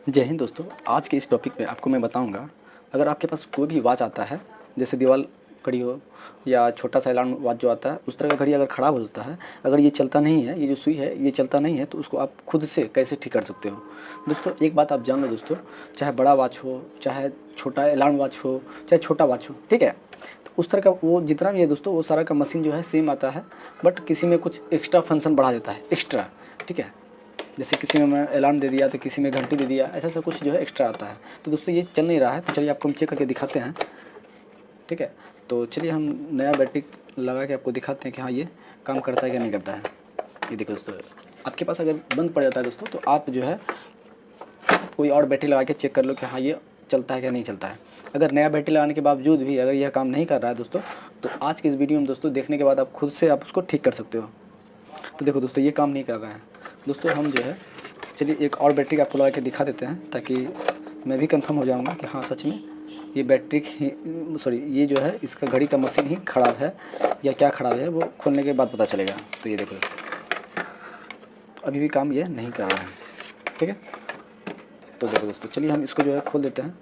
जय हिंद दोस्तों। आज के इस टॉपिक पे आपको मैं बताऊंगा, अगर आपके पास कोई भी वाच आता है, जैसे दीवार घड़ी हो या छोटा सा अलार्म वाच जो आता है, उस तरह का घड़ी अगर ख़राब हो जाता है, अगर ये चलता नहीं है, ये जो सुई है ये चलता नहीं है, तो उसको आप खुद से कैसे ठीक कर सकते हो। दोस्तों एक बात आप जान लो दोस्तों, चाहे बड़ा वाच हो, चाहे छोटा अलार्म वाच हो, चाहे छोटा वाच हो, ठीक है, तो उस तरह का वो जितना भी है दोस्तों, वो सारा का मशीन जो है सेम आता है, बट किसी में कुछ एक्स्ट्रा फंक्शन बढ़ा देता है, एक्स्ट्रा, ठीक है। जैसे किसी में मैं अलार्म दे दिया तो किसी में घंटी दे दिया, ऐसा सब कुछ जो है एक्स्ट्रा आता है। तो दोस्तों ये चल नहीं रहा है, तो चलिए आपको हम चेक करके दिखाते हैं, ठीक है। तो चलिए हम नया बैटरी लगा के आपको दिखाते हैं कि हाँ ये काम करता है कि नहीं करता है। ये देखो दोस्तों, आपके पास अगर बंद पड़ जाता है दोस्तों, तो आप जो है कोई और बैटरी लगा के चेक कर लो कि हाँ ये चलता है क्या नहीं चलता है। अगर नया बैटरी लगाने के बावजूद भी अगर यह काम नहीं कर रहा है दोस्तों, तो आज के इस वीडियो में दोस्तों देखने के बाद आप खुद से आप उसको ठीक कर सकते हो। तो देखो दोस्तों, ये काम नहीं कर रहा है दोस्तों। हम जो है चलिए एक और बैटरी आपको लगा के दिखा देते हैं, ताकि मैं भी कंफर्म हो जाऊंगा कि हाँ सच में ये बैटरी ये जो है इसका घड़ी का मशीन ही ख़राब है या क्या ख़राब है, वो खोलने के बाद पता चलेगा। तो ये देखो, अभी भी काम ये नहीं कर रहा है, ठीक है। तो देखो दोस्तों, चलिए हम इसको जो है खोल देते हैं।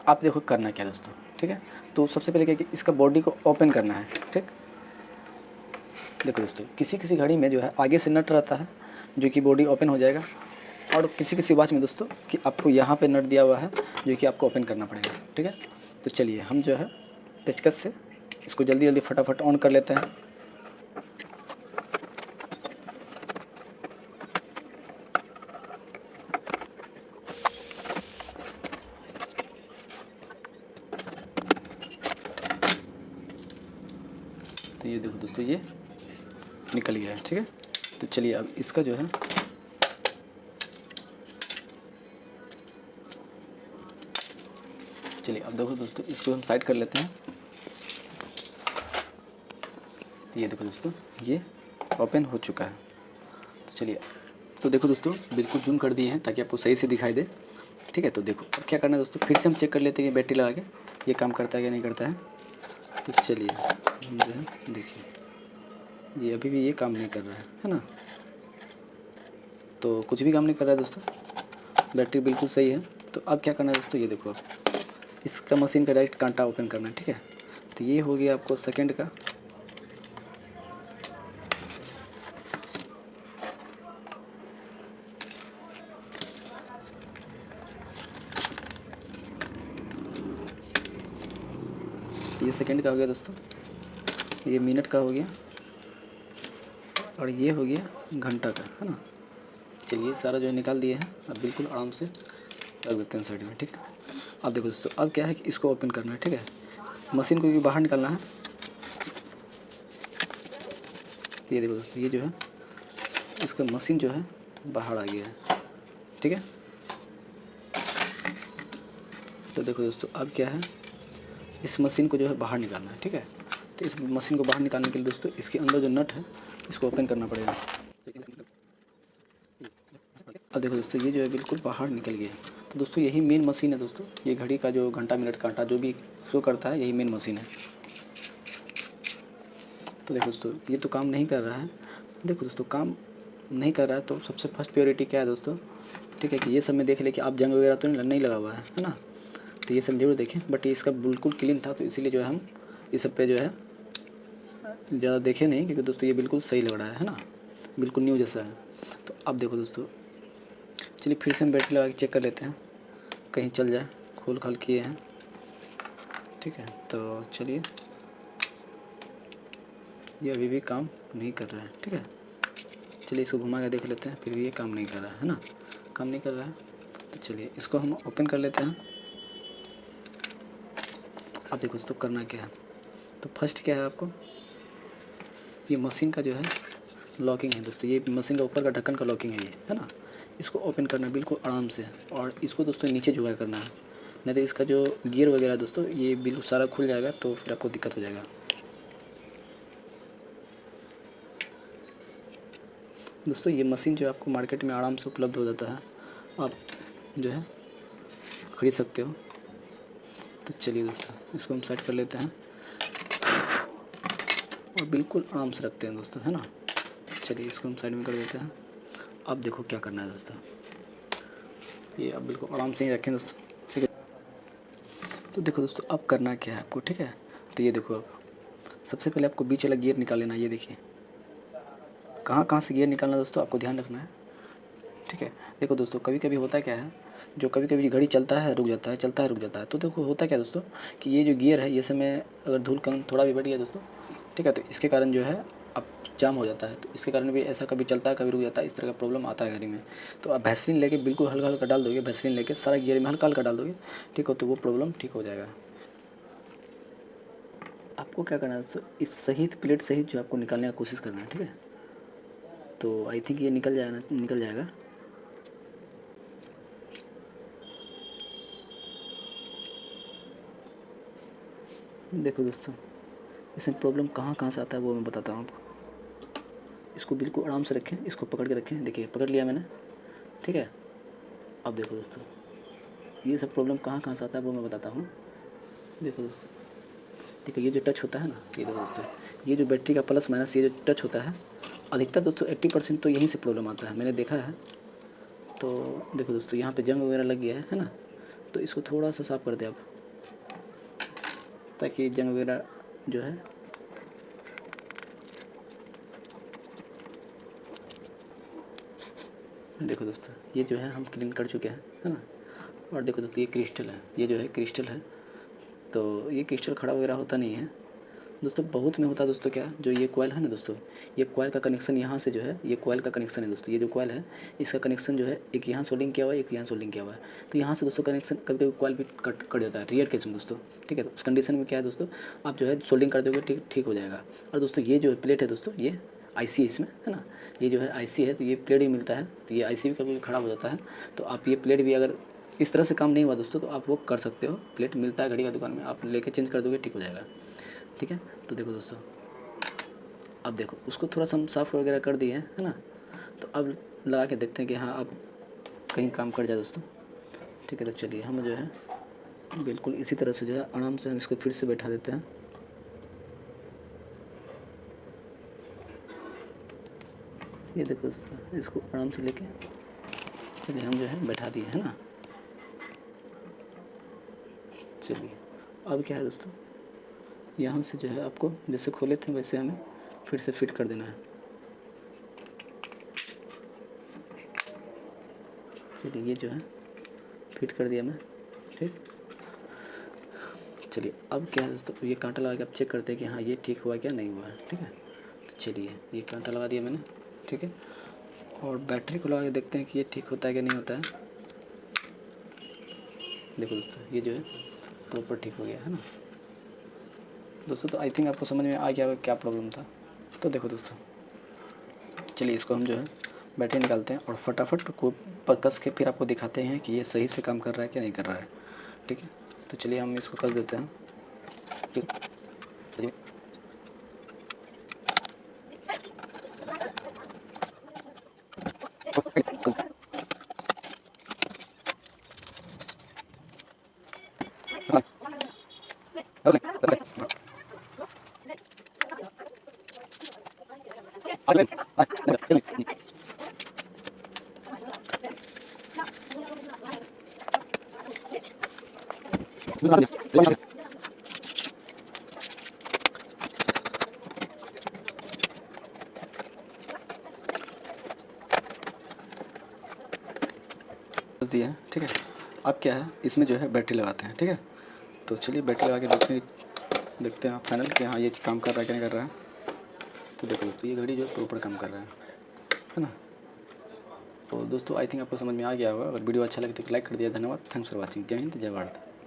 आप देखो करना क्या है दोस्तों, ठीक है। तो सबसे पहले क्या कि इसका बॉडी को ओपन करना है, ठीक। देखो दोस्तों, किसी किसी घड़ी में जो है आगे से नट रहता है जो कि बॉडी ओपन हो जाएगा, और किसी किसी वॉच में दोस्तों कि आपको यहाँ पे नट दिया हुआ है जो कि आपको ओपन करना पड़ेगा, ठीक है। तो चलिए हम जो है पेचकस से इसको जल्दी जल्दी फटाफट ऑन कर लेते हैं। तो ये देखो दोस्तों, ये निकल गया है, ठीक है। तो चलिए अब इसका जो है चलिए अब देखो दोस्तों, इसको हम साइड कर लेते हैं। तो ये देखो दोस्तों, ये ओपन हो चुका है। तो चलिए, तो देखो दोस्तों बिल्कुल जूम कर दिए हैं ताकि आपको सही से दिखाई दे, ठीक है। तो देखो अब क्या करना है दोस्तों, फिर से हम चेक कर लेते हैं बैटरी लगा के ये काम करता है या नहीं करता है। तो चलिए हम जो है देखिए, ये अभी भी ये काम नहीं कर रहा है ना। तो कुछ भी काम नहीं कर रहा है दोस्तों, बैटरी बिल्कुल सही है। तो अब क्या करना है दोस्तों, ये देखो, अब इसका मशीन का डायरेक्ट कांटा ओपन करना है, ठीक है। तो ये हो गया आपको सेकंड का। ये सेकंड का हो गया दोस्तों, ये मिनट का हो गया, और ये हो गया घंटा का, है ना। चलिए सारा जो है निकाल दिए हैं, अब बिल्कुल आराम से रख देते हैं साइड में, ठीक है। अब देखो दोस्तों, अब क्या है कि इसको ओपन करना है, ठीक है। मशीन को भी बाहर निकालना है। ये देखो दोस्तों, ये जो है इसका मशीन जो है बाहर आ गया है, ठीक है। तो देखो दोस्तों, अब क्या है, इस मशीन को जो है बाहर निकालना है, ठीक है। तो इस मशीन को बाहर निकालने के लिए दोस्तों इसके अंदर जो नट है इसको ओपन करना पड़ेगा। अब देखो दोस्तों, ये जो है बिल्कुल बाहर निकल गया। तो दोस्तों यही मेन मशीन है दोस्तों, ये घड़ी का जो घंटा मिनट कांटा जो भी शो करता है, यही मेन मशीन है। तो देखो दोस्तों, ये तो काम नहीं कर रहा है। देखो दोस्तों, काम नहीं कर रहा है, तो सबसे फर्स्ट प्रायोरिटी क्या है दोस्तों, ठीक है, कि ये सब में देख ले कि आप जंग वगैरह तो नहीं लगा हुआ है ना। तो ये सब जरूर देखें, बट ये इसका बिल्कुल क्लीन था, तो इसीलिए जो है हम इस सब पे जो है ज़्यादा देखे नहीं, क्योंकि दोस्तों ये बिल्कुल सही लग रहा है ना, बिल्कुल न्यू जैसा है। तो अब देखो दोस्तों, चलिए फिर से हम बैटरी लगा के चेक कर लेते हैं, कहीं चल जाए। खोल खाल किए हैं, ठीक है। तो चलिए, ये अभी भी काम नहीं कर रहा है, ठीक है। चलिए इसको घुमा के देख लेते हैं, फिर भी ये काम नहीं कर रहा है ना, काम नहीं कर रहा है। तो चलिए इसको हम ओपन कर लेते हैं। अब देखो दोस्तों करना क्या है, तो फर्स्ट क्या है आपको, ये मशीन का जो है लॉकिंग है दोस्तों, ये मशीन का ऊपर का ढक्कन का लॉकिंग है ये, है ना। इसको ओपन करना है बिल्कुल आराम से, और इसको दोस्तों नीचे झुका करना है, नहीं तो इसका जो गियर वगैरह है दोस्तों ये बिल्कुल सारा खुल जाएगा, तो फिर आपको दिक्कत हो जाएगा। दोस्तों ये मशीन जो है आपको मार्केट में आराम से उपलब्ध हो जाता है, आप जो है खरीद सकते हो। तो चलिए दोस्तों इसको हम सेट कर लेते हैं, और बिल्कुल आराम से रखते हैं दोस्तों, है ना। चलिए इसको हम साइड में कर देते हैं। अब देखो क्या करना है दोस्तों, ये आप बिल्कुल आराम से ही रखें दोस्तों, ठीक है। तो देखो दोस्तों अब करना क्या है आपको, ठीक है। तो ये देखो, अब सबसे पहले आपको बीच वाला गियर निकाल लेना है। ये देखिए कहाँ कहाँ से गियर निकालना है दोस्तों, आपको ध्यान रखना है, ठीक है। देखो दोस्तों कभी कभी होता क्या है, जो कभी कभी घड़ी चलता है रुक जाता है, चलता है रुक जाता है। तो देखो होता क्या है दोस्तों कि ये जो गियर है, ये समय अगर धूल कण थोड़ा भी बढ़ गया दोस्तों, ठीक है, तो इसके कारण जो है अब जाम हो जाता है। तो इसके कारण भी ऐसा कभी चलता है कभी रुक जाता है, इस तरह का प्रॉब्लम आता है गाड़ी में। तो आप वैसलीन लेके बिल्कुल हल्का हल्का डाल दोगे, वैसलीन लेके सारा गियर में हल्का हल्का डाल दोगे, ठीक हो, तो वो प्रॉब्लम ठीक हो जाएगा। आपको क्या करना है दोस्तों, इस सहित प्लेट सहित जो आपको निकालने का कोशिश करना है, ठीक है। तो आई थिंक ये निकल जाएगा, निकल जाएगा। देखो दोस्तों इसमें प्रॉब्लम कहाँ कहाँ से आता है वो मैं बताता हूँ आपको। इसको बिल्कुल आराम से रखें, इसको पकड़ के रखें, देखिए पकड़ लिया मैंने, ठीक है। अब देखो दोस्तों ये सब प्रॉब्लम कहाँ कहाँ से आता है वो मैं बताता हूँ। देखो दोस्तों, देखो ये जो टच होता है ना, ये देखो दोस्तों, ये जो बैटरी का प्लस माइनस ये जो टच होता है, अधिकतर दोस्तों 80% तो यहीं से प्रॉब्लम आता है, मैंने देखा है। तो देखो दोस्तों यहाँ पे जंग वगैरह लग गया है ना, तो इसको थोड़ा सा साफ़ कर दे आप, ताकि जंग वगैरह जो है, देखो दोस्तों ये जो है हम क्लीन कर चुके हैं, है ना। और देखो दोस्तों ये क्रिस्टल है, ये जो है क्रिस्टल है, तो ये क्रिस्टल खड़ा वगैरह होता नहीं है दोस्तों, बहुत में होता है दोस्तों। क्या जो ये कॉइल है ना दोस्तों, ये कॉइल का कनेक्शन यहाँ से जो है, ये कॉइल का कनेक्शन है दोस्तों, ये जो कॉइल है इसका कनेक्शन जो है एक यहाँ सोल्डिंग किया हुआ है, एक यहाँ सोल्डिंग किया हुआ है। तो यहाँ से दोस्तों कनेक्शन कभी कभी कॉइल भी कट जाता है रियर केस में दोस्तों, ठीक है। तो उस कंडीशन में क्या है दोस्तों, आप जो है सोल्डिंग कर दोगे, ठीक हो जाएगा। और दोस्तों ये जो प्लेट है दोस्तों, ये आईसी है इसमें, है ना, ये जो है आईसी है, तो ये प्लेट भी मिलता है। तो ये आईसी भी कभी ख़राब हो जाता है, तो आप ये प्लेट भी अगर इस तरह से काम नहीं हुआ दोस्तों, तो आप वो कर सकते हो, प्लेट मिलता है घड़ी का दुकान में, आप लेके चेंज कर दोगे, ठीक हो जाएगा, ठीक है। तो देखो दोस्तों अब देखो उसको थोड़ा सा हम साफ़ वगैरह कर दिए है ना, तो अब लगा के देखते हैं कि हाँ अब कहीं काम कर जाए दोस्तों, ठीक है। तो चलिए हम जो है बिल्कुल इसी तरह से जो है आराम से हम इसको फिर से बैठा देते हैं। ये देखो दोस्तों इसको आराम से लेके चलिए हम जो है बैठा दिए है ना। चलिए अब क्या है दोस्तों, यहाँ से जो है आपको जैसे खोले थे वैसे हमें फिर से फिट कर देना है। चलिए ये जो है फिट कर दिया मैं, ठीक। चलिए अब क्या है दोस्तों, ये कांटा लगा के आप चेक करते हैं कि हाँ ये ठीक हुआ क्या नहीं हुआ है, ठीक है। तो चलिए ये कांटा लगा दिया मैंने, ठीक है। और बैटरी को लगा के देखते हैं कि ये ठीक होता है कि नहीं होता है। देखो दोस्तों ये जो है प्रॉपर ठीक हो गया है ना दोस्तों। तो आई थिंक आपको समझ में आ गया होगा क्या प्रॉब्लम था। तो देखो दोस्तों चलिए इसको हम जो है बैटरी निकालते हैं और फटाफट को कस के फिर आपको दिखाते हैं कि ये सही से काम कर रहा है कि नहीं कर रहा है, ठीक है। तो चलिए हम इसको कस देते हैं। दिया है, ठीक है। अब क्या है इसमें जो है बैटरी लगाते हैं, ठीक है। तो चलिए बैटरी लगा के देखते हैं फाइनल कि हाँ ये काम कर रहा है कि नहीं कर रहा है। तो देखो तो ये घड़ी जो है प्रॉपर काम कर रहा है ना। तो दोस्तों आई थिंक आपको समझ में आ गया होगा। अगर वीडियो अच्छा लगे तो लाइक कर दिया, धन्यवाद, थैंक्स फॉर वॉचिंग, जय हिंद जय भारत।